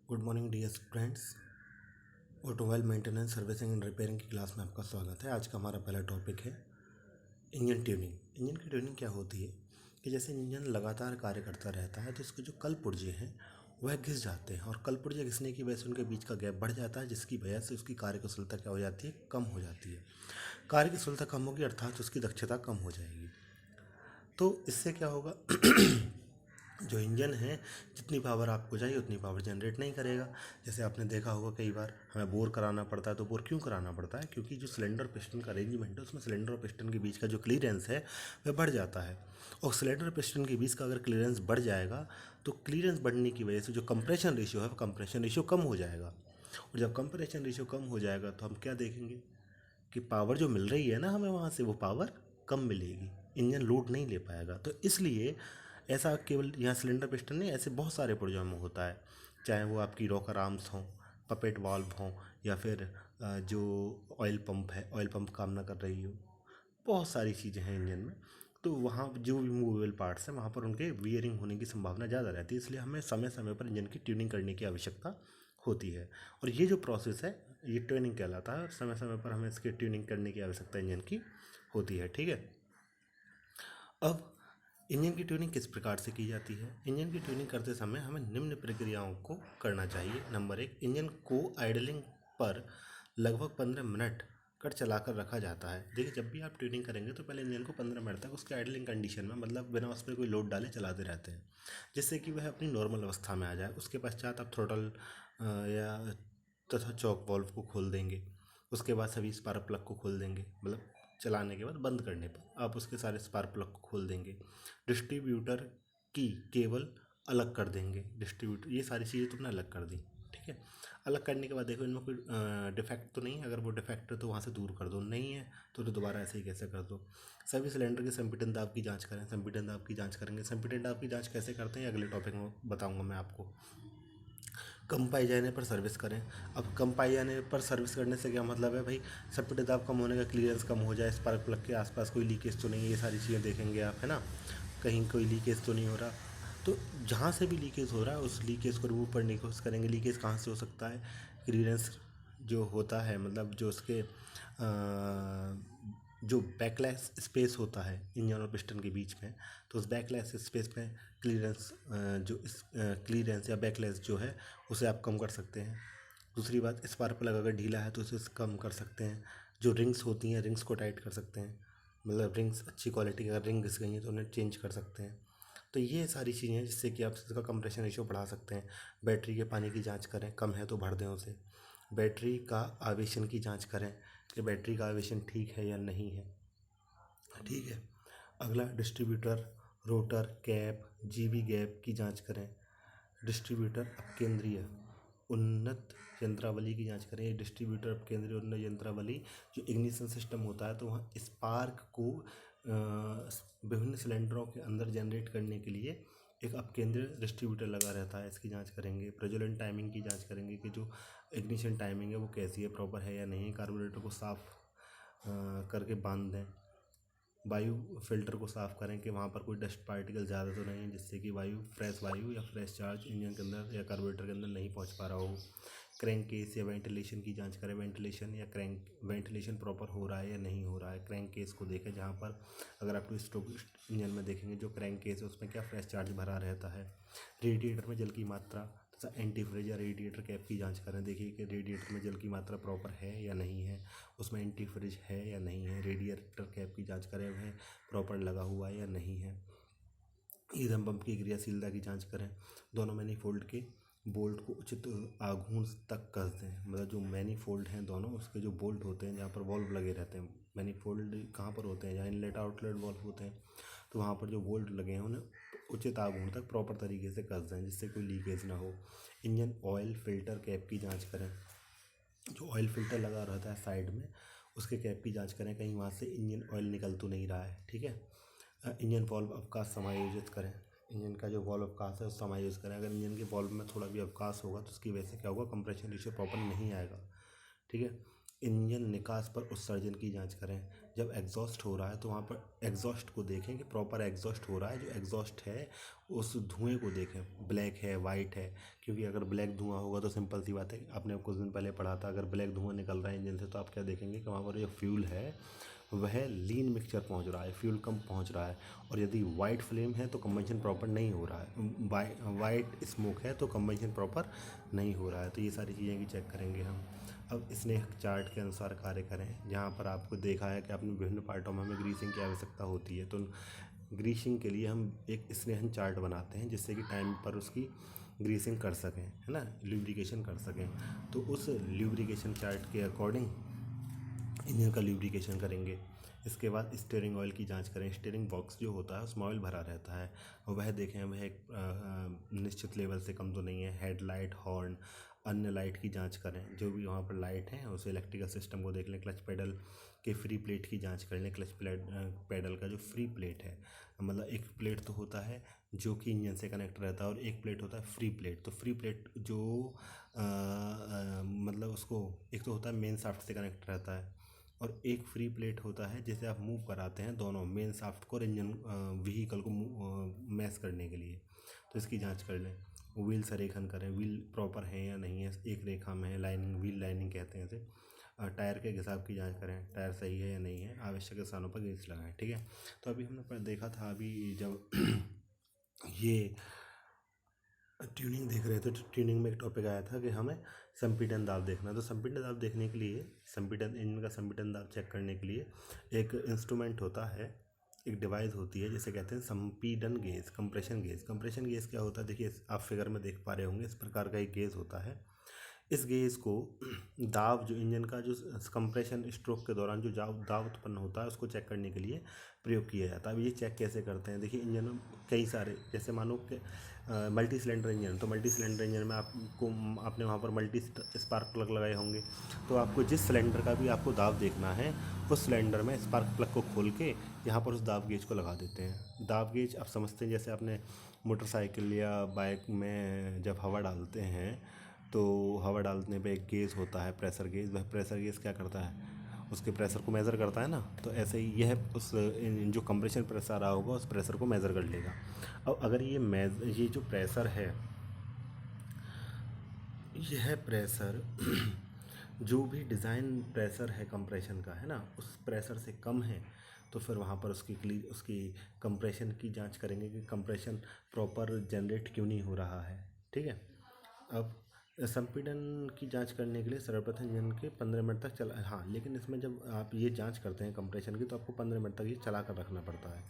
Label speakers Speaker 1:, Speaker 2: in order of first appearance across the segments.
Speaker 1: Good morning dear friends. Automobile maintenance servicing and repairing की class में आपका स्वागत है। आज का हमारा पहला टॉपिक है इंजन ट्यूनिंग। इंजन की ट्यूनिंग क्या होती है कि जैसे इंजन लगातार कार्य करता रहता है तो इसके जो कल पुर्जे हैं वह घिस जाते हैं और कल पुर्जे घिसने की वजह से उनके बीच का गैप बढ़ जाता है, जिसकी वजह से उसकी कार्यकुशलता क्या हो जाती है, कम हो जाती है। कार्यकुशलता कम होगी अर्थात उसकी दक्षता कम हो जाएगी। तो इससे क्या होगा जो इंजन है जितनी पावर आपको चाहिए उतनी पावर जनरेट नहीं करेगा। जैसे आपने देखा होगा कई बार हमें बोर कराना पड़ता है, तो बोर क्यों कराना पड़ता है? क्योंकि जो सिलेंडर पिस्टन का अरेंजमेंट है उसमें सिलेंडर और पिस्टन के बीच का जो क्लीयरेंस है वह बढ़ जाता है। और सिलेंडर पिस्टन के बीच का अगर क्लीयरेंस बढ़ जाएगा तो क्लीयरेंस बढ़ने की वजह से जो कंप्रेशन रेशियो है वो कंप्रेशन रेशियो कम हो जाएगा। और जब कंप्रेशन रेशियो कम हो जाएगा तो हम क्या देखेंगे कि पावर जो मिल रही है ना हमें वहाँ से, वो पावर कम मिलेगी, इंजन लोड नहीं ले पाएगा। तो इसलिए ऐसा केवल यहाँ सिलेंडर पिस्टन नहीं, ऐसे बहुत सारे पुर्जों में होता है, चाहे वो आपकी रॉकर आर्म्स हों, पपेट वाल्व हों, या फिर जो ऑयल पंप है, ऑयल पंप काम ना कर रही हो, बहुत सारी चीज़ें हैं इंजन में। तो वहाँ जो भी मूवेबल पार्ट्स हैं वहाँ पर उनके वियरिंग होने की संभावना ज़्यादा रहती है, इसलिए हमें समय समय पर इंजन की ट्यूनिंग करने की आवश्यकता होती है। और ये जो प्रोसेस है ये ट्यूनिंग कहलाता है और समय समय पर हमें इसकी ट्यूनिंग करने की आवश्यकता इंजन की होती है। ठीक है। अब इंजन की ट्यूनिंग किस प्रकार से की जाती है? इंजन की ट्यूनिंग करते समय हमें निम्न प्रक्रियाओं को करना चाहिए। नंबर 1, इंजन को आइडलिंग पर लगभग 15 मिनट कर चलाकर रखा जाता है। देखिए, जब भी आप ट्यूनिंग करेंगे तो पहले इंजन को 15 मिनट तक उसके आइडलिंग कंडीशन में, मतलब बिना उस पर कोई लोड डाले चलाते रहते हैं, जिससे कि वह अपनी नॉर्मल अवस्था में आ जाए। उसके पश्चात आप थ्रोटल या तथा चॉक वॉल्व को खोल देंगे। उसके बाद सभी स्पार्क प्लग को खोल देंगे, मतलब चलाने के बाद बंद करने पर आप उसके सारे स्पार्क प्लग को खोल देंगे। डिस्ट्रीब्यूटर की केबल अलग कर देंगे। डिस्ट्रीब्यूटर, ये सारी चीज़ें तुमने अलग कर दी। ठीक है। अलग करने के बाद देखो इनमें कोई डिफेक्ट तो नहीं है। अगर वो डिफेक्ट है तो वहाँ से दूर कर दो, नहीं है तो दोबारा ऐसे ही कैसे कर दो। सभी सिलेंडर के संपीड़न दाब की जांच करें। संपीड़न दाब की जांच करेंगे। संपीड़न दाब की जांच कैसे करते हैं अगले टॉपिक में बताऊंगा मैं आपको। कम पाए जाने पर सर्विस करें। अब कम पाए जाने पर सर्विस करने से क्या मतलब है भाई? सप्पी दाब कम होने का, क्लियरेंस कम हो जाए, स्पार्क प्लग के आसपास कोई लीकेज तो नहीं है, ये सारी चीज़ें देखेंगे आप, है ना, कहीं कोई लीकेज तो नहीं हो रहा। तो जहाँ से भी लीकेज हो रहा है उस लीकेज को रिमूव करने की कोशिश करेंगे। लीकेज कहाँ से हो सकता है? क्लियरेंस जो होता है, मतलब जो उसके जो बैकलेस स्पेस होता है इंजन और पिस्टन के बीच में, तो उस बैकलेस स्पेस में क्लियरेंस, जो क्लियरेंस या बैकलेस जो है उसे आप कम कर सकते हैं। दूसरी बात, स्पार्क प्लग अगर ढीला है तो उसे कम कर सकते हैं। जो रिंग्स होती हैं रिंग्स को टाइट कर सकते हैं, मतलब रिंग्स अच्छी क्वालिटी की अगर रिंग घिस गई हैं तो उन्हें चेंज कर सकते हैं। तो ये सारी चीज़ें हैं जिससे कि आप इसका कंप्रेशन रेशियो बढ़ा सकते हैं। बैटरी के पानी की जांच करें, कम है तो भर दें उसे। बैटरी का आवेशन की जांच करें कि बैटरी का आवेशन ठीक है या नहीं है। ठीक है। अगला, distributor, rotor, cap, GB gap की जांच करें। डिस्ट्रीब्यूटर अपकेंद्रीय उन्नत यंत्रावली की जांच करें। डिस्ट्रीब्यूटर अपकेंद्रीय उन्नत यंत्रावली जो इग्निशन सिस्टम होता है, तो वहाँ स्पार्क को विभिन्न सिलेंडरों के अंदर जनरेट करने के लिए एक अपकेंद्रीय डिस्ट्रीब्यूटर लगा रहता है, इसकी जांच करेंगे। प्रज्वलन टाइमिंग की जांच करेंगे कि जो इग्निशन टाइमिंग है वो कैसी है, प्रॉपर है या नहीं। कार्बोरेटर को साफ करके बांध दें। वायु फिल्टर को साफ़ करें कि वहाँ पर कोई डस्ट पार्टिकल ज़्यादा तो नहीं है, जिससे कि वायु या फ्रेश चार्ज इंजन के अंदर या कार्बोरेटर के अंदर नहीं पहुँच पा रहा हो। क्रैंक केस या वेंटिलेशन की जांच करें। वेंटिलेशन प्रॉपर हो रहा है या नहीं हो रहा है। क्रैंक केस को देखें, जहाँ पर अगर आप स्ट्रोक इंजन में देखेंगे जो क्रैंक केस है उसमें क्या फ्रेश चार्ज भरा रहता है। रेडिएटर में जल की मात्रा तथा एंटीफ्रिज या रेडिएटर कैप की जांच करें। देखिए कि रेडिएटर में जल की मात्रा प्रॉपर है या नहीं है, उसमें एंटीफ्रिज है या नहीं है। रेडिएटर कैप की जांच करें, वह प्रॉपर लगा हुआ है या नहीं है। ईंधन पंप की क्रियाशीलता की जांच करें। दोनों मैनीफोल्ड के बोल्ट को उचित आघूर्ण तक कस दें। मतलब जो मैनीफोल्ड हैं दोनों, उसके जो बोल्ट होते हैं जहाँ पर वॉल्व लगे रहते हैं, मैनीफोल्ड कहाँ पर होते हैं? जहाँ इनलेट आउटलेट वॉल्व होते हैं, तो वहाँ पर जो बोल्ट लगे हैं उन्हें उचित आघूर्ण तक प्रॉपर तरीके से कस दें, जिससे कोई लीकेज ना हो। इंजन ऑयल फिल्टर कैप की जांच करें। जो ऑयल फिल्टर लगा रहता है साइड में, उसके कैप की जांच करें, कहीं वहाँ से इंजन ऑयल निकल तो नहीं रहा है। ठीक है। इंजन वॉल्व अवकाश समायोजित करें। इंजन का जो वॉल्व अवकाश है उस समायोजित करें। अगर इंजन के वॉल्व में थोड़ा भी अवकाश होगा तो उसकी वजह से क्या होगा, कंप्रेशन रेशियो प्रॉपर नहीं आएगा। ठीक है। इंजन निकास पर उत्सर्जन की जांच करें। जब एग्जॉस्ट हो रहा है तो वहाँ पर एग्जॉस्ट को देखें कि प्रॉपर एग्जॉस्ट हो रहा है। जो एग्जॉस्ट है उस धुएं को देखें, ब्लैक है वाइट है, क्योंकि अगर ब्लैक धुआं होगा तो सिंपल सी बात है, आपने कुछ दिन पहले पढ़ा था, अगर ब्लैक धुआं निकल रहा है इंजन से तो आप क्या देखेंगे कि वहाँ पर जो फ्यूल है वह लीन मिक्सचर पहुंच रहा है, फ्यूल कम पहुंच रहा है। और यदि वाइट फ्लेम है तो कंबशन प्रॉपर नहीं हो रहा है, वाइट स्मोक है तो कंबशन प्रॉपर नहीं हो रहा है। तो ये सारी चीज़ें भी चेक करेंगे हम। अब स्नेक चार्ट के अनुसार कार्य करें। जहाँ पर आपको देखा है कि अपने विभिन्न पार्टों में हमें ग्रीसिंग की आवश्यकता होती है, तो ग्रीसिंग के लिए हम एक स्नेहन चार्ट बनाते हैं जिससे कि टाइम पर उसकी ग्रीसिंग कर सकें, है ना, ल्यूब्रिकेशन कर सकें। तो उस ल्यूब्रिकेशन चार्ट के अकॉर्डिंग इंजन का ल्यूब्रिकेशन करेंगे। इसके बाद स्टीयरिंग ऑयल की जांच करें। स्टीयरिंग बॉक्स जो होता है उसमें ऑयल भरा रहता है, और वह देखें वह एक निश्चित लेवल से कम तो नहीं है। हेडलाइट, हॉर्न, अन्य लाइट की जांच करें। जो भी वहाँ पर लाइट है उस इलेक्ट्रिकल सिस्टम को देख लें। क्लच पेडल के फ्री प्लेट की जांच कर लें। क्लच पेडल का जो फ्री प्लेट है, मतलब एक प्लेट तो होता है जो कि इंजन से कनेक्ट रहता है और एक प्लेट होता है फ्री प्लेट। तो फ्री प्लेट जो मतलब उसको एक तो होता है मेन शाफ्ट से कनेक्ट रहता है, और एक फ्री प्लेट होता है जिसे आप मूव कराते हैं दोनों मेन शाफ्ट को और इंजन व्हीकल को मैश करने के लिए। तो इसकी जांच कर लें। व्हील संरेखन करें, व्हील प्रॉपर है या नहीं है, एक रेखा में है, लाइनिंग, व्हील लाइनिंग कहते हैं इसे। टायर के हिसाब की जांच करें, टायर सही है या नहीं है, आवश्यक स्थानों पर ग्रीस लगाएं। ठीक है। तो अभी हमने देखा था, अभी जब ये ट्यूनिंग देख रहे थे तो ट्यूनिंग में एक टॉपिक आया था कि हमें संपीड़न दाब देखना। तो संपीड़न दाब देखने के लिए, संपीड़न इंजन का संपीड़न दाब चेक करने के लिए एक इंस्ट्रूमेंट होता है, एक डिवाइस होती है जिसे कहते हैं संपीड़न gauge, compression gauge. Compression gauge क्या होता है, देखिए आप फिगर में देख पा रहे होंगे, इस प्रकार का एक गेज होता है। इस गेज को दाब, जो इंजन का जो कंप्रेशन स्ट्रोक के दौरान जो दाब उत्पन्न होता है उसको चेक करने के लिए प्रयोग किया जाता है। अब ये चेक कैसे करते हैं, देखिए इंजन में कई सारे, जैसे मानो कि मल्टी सिलेंडर इंजन, तो मल्टी सिलेंडर इंजन में आपने वहाँ पर मल्टी स्पार्क प्लग लगाए होंगे, तो आपको जिस सिलेंडर का भी आपको दाब देखना है उस सिलेंडर में स्पार्क प्लग को खोल के यहाँ पर उस दाब गेज को लगा देते हैं। दाब गेज आप समझते हैं, जैसे आपने मोटरसाइकिल या बाइक में जब हवा डालते हैं तो हवा डालने पे एक गेज होता है, प्रेशर गेज। वह प्रेशर गेज क्या करता है, उसके प्रेशर को मेज़र करता है ना। तो ऐसे ही यह उस जो कंप्रेशन प्रेशर आ रहा होगा उस प्रेशर को मेज़र कर लेगा। अब अगर ये जो प्रेशर है, यह प्रेशर जो भी डिज़ाइन प्रेशर है कंप्रेशन का, है ना, उस प्रेशर से कम है तो फिर वहाँ पर उसकी कंप्रेशन की जांच करेंगे कि कंप्रेशन प्रॉपर जनरेट क्यों नहीं हो रहा है। ठीक है। अब संपीड़न की जांच करने के लिए सर्वप्रथम इंजन के 15 मिनट तक चला, हाँ, लेकिन इसमें जब आप ये जांच करते हैं कंप्रेशन की तो आपको 15 मिनट तक ये चला कर रखना पड़ता है।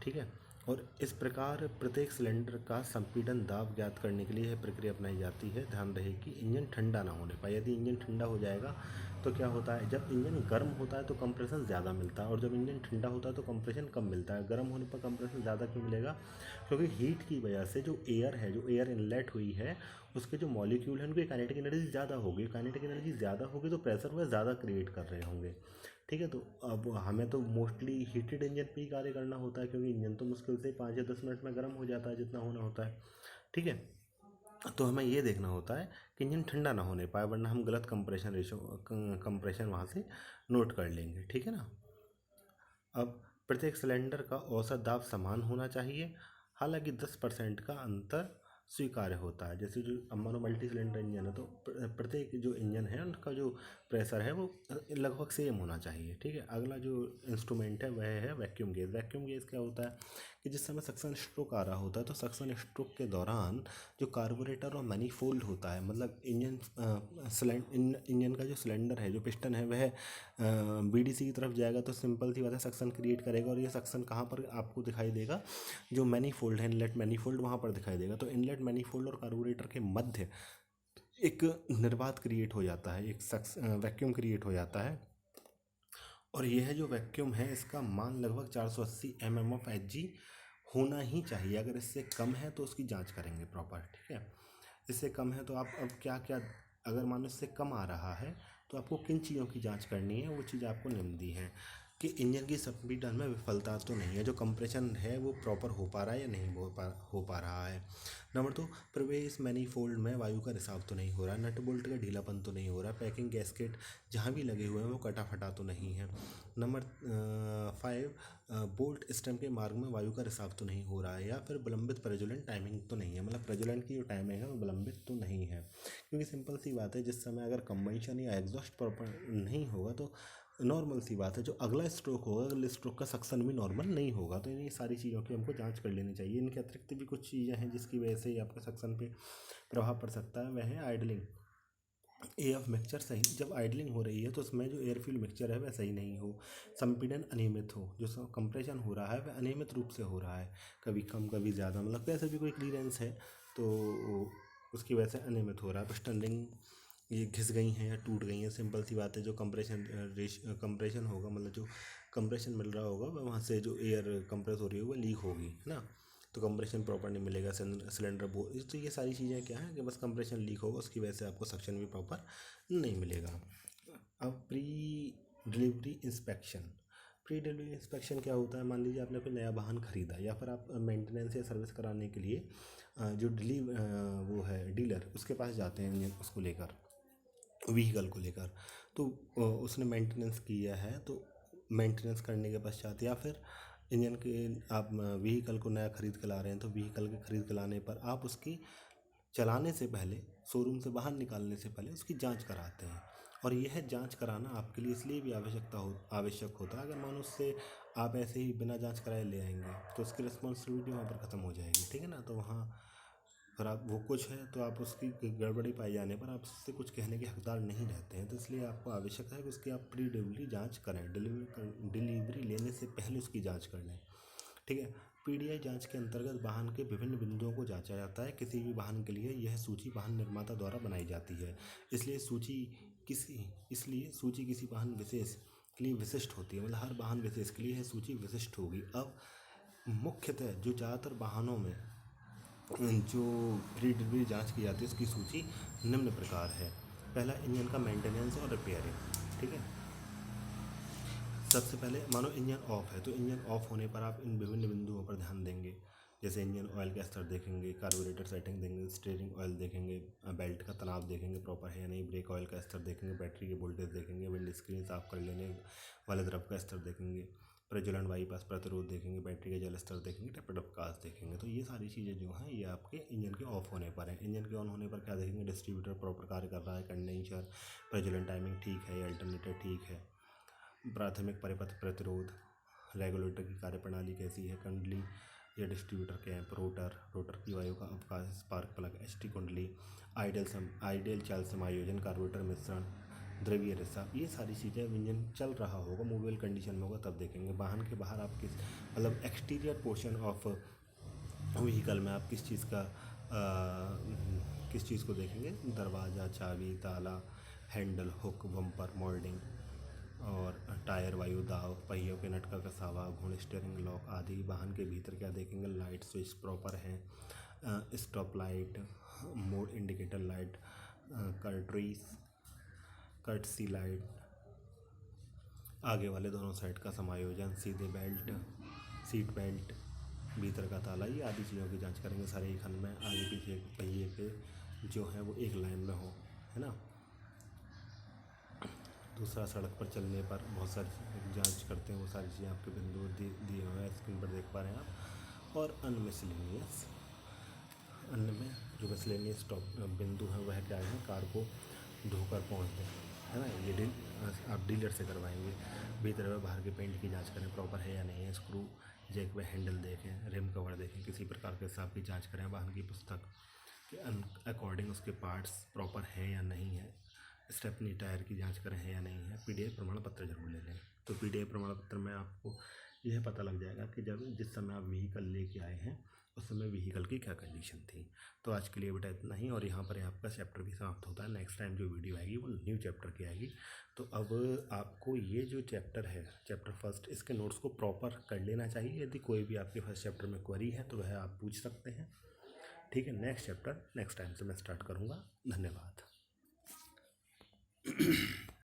Speaker 1: ठीक है। और इस प्रकार प्रत्येक सिलेंडर का संपीड़न दाब ज्ञात करने के लिए यह प्रक्रिया अपनाई जाती है। ध्यान रहे कि इंजन ठंडा ना होने पाए। यदि इंजन ठंडा हो जाएगा तो क्या होता है, जब इंजन गर्म होता है तो कंप्रेशन ज़्यादा मिलता है, और जब इंजन ठंडा होता है तो कंप्रेशन कम मिलता है। गर्म होने पर कंप्रेशन ज़्यादा क्यों मिलेगा, क्योंकि हीट की वजह से जो एयर इनलेट हुई है उसके जो मॉलिक्यूल हैं उनकी काइनेटिक एनर्जी ज़्यादा होगी। काइनेटिक एनर्जी ज़्यादा होगी तो प्रेशर वह ज़्यादा क्रिएट कर रहे होंगे। ठीक है। तो अब हमें तो मोस्टली हीटेड इंजन पे ही कार्य करना होता है, क्योंकि इंजन तो मुश्किल से 5 या 10 मिनट में गर्म हो जाता है जितना होना होता है। ठीक है। तो हमें ये देखना होता है कि इंजन ठंडा ना होने पाए, वरना हम गलत कंप्रेशन वहाँ से नोट कर लेंगे। ठीक है ना। अब प्रत्येक सिलेंडर का औसत दाब समान होना चाहिए, हालांकि 10% का अंतर स्वीकार्य होता है। जैसे जो अब मानो मल्टी सिलेंडर इंजन है तो प्रत्येक जो इंजन है उनका जो प्रेशर है वो लगभग सेम होना चाहिए। ठीक है। अगला जो इंस्ट्रूमेंट है वह है वैक्यूम गेज। वैक्यूम गेज क्या होता है कि जिस समय सक्शन स्ट्रोक आ रहा होता है तो सक्शन स्ट्रोक के दौरान जो कार्बोरेटर और मैनीफोल्ड होता है, मतलब इंजन का जो सिलेंडर है, जो पिस्टन है, वह बीडीसी की तरफ जाएगा तो सिंपल सी बात है सक्शन क्रिएट करेगा। और ये सक्शन कहाँ पर आपको दिखाई देगा, जो मैनीफोल्ड है, इनलेट मैनीफोल्ड, वहाँ पर दिखाई देगा। तो इनलेट मैनीफोल्ड और कार्बोरेटर के मध्य एक निर्वात क्रिएट हो जाता है, एक वैक्यूम क्रिएट हो जाता है। और यह जो वैक्यूम है इसका मान लगभग 480 mm ऑफ Hg होना ही चाहिए। अगर इससे कम है तो उसकी जांच करेंगे प्रॉपर। ठीक है। इससे कम है तो आप अब क्या क्या, अगर मान लो इससे कम आ रहा है तो आपको किन चीज़ों की जांच करनी है, वो चीज़ आपको निम्न दी है। कि इंजन की संपीड़न में विफलता तो नहीं है, जो कंप्रेशन है वो प्रॉपर हो पा रहा है या नहीं हो पा रहा है। नंबर 2, प्रवेश मैनीफोल्ड में वायु का रिसाव तो नहीं हो रहा है, नट बोल्ट का ढीलापन तो नहीं हो रहा है, पैकिंग गैस्केट जहाँ भी लगे हुए हैं वो कटा फटा तो नहीं है। नंबर 5, बोल्ट स्टेम के मार्ग में वायु का रिसाव तो नहीं हो रहा है, या फिर विलंबित प्रज्वलन टाइमिंग तो नहीं है, मतलब प्रज्वलन की जो टाइमिंग है वो विलंबित तो नहीं है। क्योंकि सिंपल सी बात है, जिस समय अगर कंबंशन या एग्जॉस्ट प्रॉपर नहीं होगा तो नॉर्मल सी बात है जो अगला स्ट्रोक होगा, अगले स्ट्रोक का सक्शन भी नॉर्मल नहीं होगा। तो ये सारी चीज़ों की हमको जांच कर लेनी चाहिए। इनके अतिरिक्त भी कुछ चीज़ें हैं जिसकी वजह से ही आपका सक्शन पे प्रभाव पड़ सकता है, वह है आइडलिंग। एफ मिक्सचर सही, जब आइडलिंग हो रही है तो उसमें जो एयर फ्यूल मिक्सचर है वह सही नहीं हो, संपीड़न अनियमित हो, जो कंप्रेशन हो रहा है वह अनियमित रूप से हो रहा है, कभी कम कभी ज़्यादा, मतलब कैसे भी कोई क्लीयरेंस है तो उसकी वजह से अनियमित हो रहा है। पिस्टन रिंग ये घिस गई हैं या टूट गई हैं, सिंपल सी बात है। जो कंप्रेशन होगा, मतलब जो कंप्रेशन मिल रहा होगा वह वहाँ से जो एयर कंप्रेस हो रही होगी वह लीक होगी, है ना। तो कंप्रेशन प्रॉपर नहीं मिलेगा, सिलेंडर तो ये सारी चीज़ें क्या है कि बस कंप्रेशन लीक होगा, उसकी वजह से आपको सक्शन भी प्रॉपर नहीं मिलेगा। अब delivery inspection pre delivery inspection क्या होता है? मान लीजिए आपने कोई नया वाहन खरीदा या फिर आप मेंटेनेंस या सर्विस कराने के लिए जो वो है डीलर, उसके पास जाते हैं इंजन उसको लेकर, व्हीकल को लेकर। तो उसने मेंटेनेंस किया है, तो मेंटेनेंस करने के पश्चात या फिर इंजन के आप व्हीकल को नया खरीद के ला रहे हैं तो व्हीकल के खरीद के लाने पर आप उसकी चलाने से पहले, शोरूम से बाहर निकालने से पहले उसकी जांच कराते हैं। और यह जांच कराना आपके लिए इसलिए भी आवश्यक होता है, अगर मानो उससे आप ऐसे ही बिना जांच कराए ले आएंगे तो उसकी रिस्पॉन्सिबिलिटी वहाँ पर ख़त्म हो जाएगी, ठीक है ना। तो वहाँ फिर आप वो कुछ है तो आप उसकी गड़बड़ी पाई जाने पर आप उससे कुछ कहने के हकदार नहीं रहते हैं। तो इसलिए आपको आवश्यक है कि उसकी आप प्री डिलीवरी जाँच करें, डिलीवरी लेने से पहले उसकी जाँच कर लें, ठीक है। पीडीआई जांच के अंतर्गत वाहन के विभिन्न बिंदुओं को जांचा जाता है। किसी भी वाहन के लिए यह सूची वाहन निर्माता द्वारा बनाई जाती है, इसलिए सूची किसी वाहन विशेष के लिए विशिष्ट होती है, मतलब हर वाहन विशेष के लिए यह सूची विशिष्ट होगी। अब मुख्यतः जो ज़्यादातर वाहनों में जो प्री डिलीवरी जाँच की जाती है उसकी सूची निम्न प्रकार है। पहला, इंजन का मेंटेनेंस और रिपेयरिंग, ठीक है। सबसे पहले मानो इंजन ऑफ है तो इंजन ऑफ होने पर आप इन विभिन्न बिंदुओं पर ध्यान देंगे, जैसे इंजन ऑयल का स्तर देखेंगे, कार्बोरेटर सेटिंग देंगे, स्टीयरिंग ऑयल देखेंगे, बेल्ट का तनाव देखेंगे प्रॉपर है या नहीं, ब्रेक ऑयल का स्तर देखेंगे, बैटरी के वोल्टेज देखेंगे, विंड स्क्रीन साफ कर लेने वाले द्रव का स्तर देखेंगे, प्रज्वलन बाईपास प्रतिरोध देखेंगे, बैटरी के जल स्तर देखेंगे, टेपर विकास देखेंगे। तो ये सारी चीज़ें जो हैं ये आपके इंजन के ऑफ होने पर है। इंजन के ऑन होने पर क्या देखेंगे? डिस्ट्रीब्यूटर प्रॉपर कार्य कर रहा है, कंडेंसर प्रज्वलन टाइमिंग ठीक है या अल्टरनेटर ठीक है, प्राथमिक परिपथ प्रतिरोध, रेगुलेटर की कार्यप्रणाली कैसी है, कुंडली या डिस्ट्रीब्यूटर कैंप, रोटर की वायु का अवकाश, स्पार्क प्लग, एचटी कुंडली, आइडियल चाल समायोजन, कार्बोरेटर मिश्रण, द्रवीय रिसाव, ये सारी चीज़ें इंजन चल रहा होगा, मूवेबल कंडीशन में होगा तब देखेंगे। वाहन के बाहर आप मतलब एक्सटीरियर पोर्शन ऑफ व्हीकल में आप किस चीज़ को देखेंगे? दरवाज़ा, चाबी, ताला, हैंडल, हुक, बम्पर, मोल्डिंग और टायर, वायु दाव, पहियों के नट का कसावा, घूर्ण, स्टीयरिंग लॉक आदि। वाहन के भीतर क्या देखेंगे? लाइट स्विच प्रॉपर हैं, stop light, mode indicator light, courtesy light, आगे वाले दोनों साइड का समायोजन, सीधे बेल्ट, सीट बेल्ट, भीतर का ताला, ये आदि चीज़ों की जांच करेंगे सारे एक खंड में। आगे पीछे पहिए के जो है वो एक लाइन में हो, है ना। दूसरा, सड़क पर चलने पर बहुत सारी जांच करते हैं, वो सारी चीज़ें आपके बिंदु दिए हुए हैं, स्क्रीन पर देख पा रहे हैं आप। और अन्य में जो मिसलेनियस बिंदु हैं वह क्या है? कार को धोकर पहुँच दें, है ना। ये आप डीलर से करवाएंगे। भीतर व बाहर के पेंट की जांच करें प्रॉपर है या नहीं है, स्क्रू जैक व हैंडल देखें, रिम कवर देखें, किसी प्रकार के हिसाब की जांच करें, वाहन की पुस्तक के अकॉर्डिंग उसके पार्ट्स प्रॉपर हैं या नहीं है, स्टेपनी टायर की जांच करें है या नहीं है, पीडीआई प्रमाण पत्र जरूर ले लें। तो पीडीआई प्रमाण पत्र में आपको यह पता लग जाएगा कि जिस समय आप व्हीकल लेके आए हैं उस समय व्हीकल की क्या कंडीशन थी। तो आज के लिए बेटा इतना ही, और यहाँ पर आपका चैप्टर भी समाप्त होता है। नेक्स्ट टाइम जो वीडियो आएगी वो न्यू चैप्टर की आएगी। तो अब आपको ये जो चैप्टर है, चैप्टर फर्स्ट, इसके नोट्स को प्रॉपर कर लेना चाहिए। यदि कोई भी आपके फर्स्ट चैप्टर में क्वेरी है तो वह आप पूछ सकते हैं, ठीक है। नेक्स्ट चैप्टर नेक्स्ट टाइम से मैं स्टार्ट करूँगा। धन्यवाद।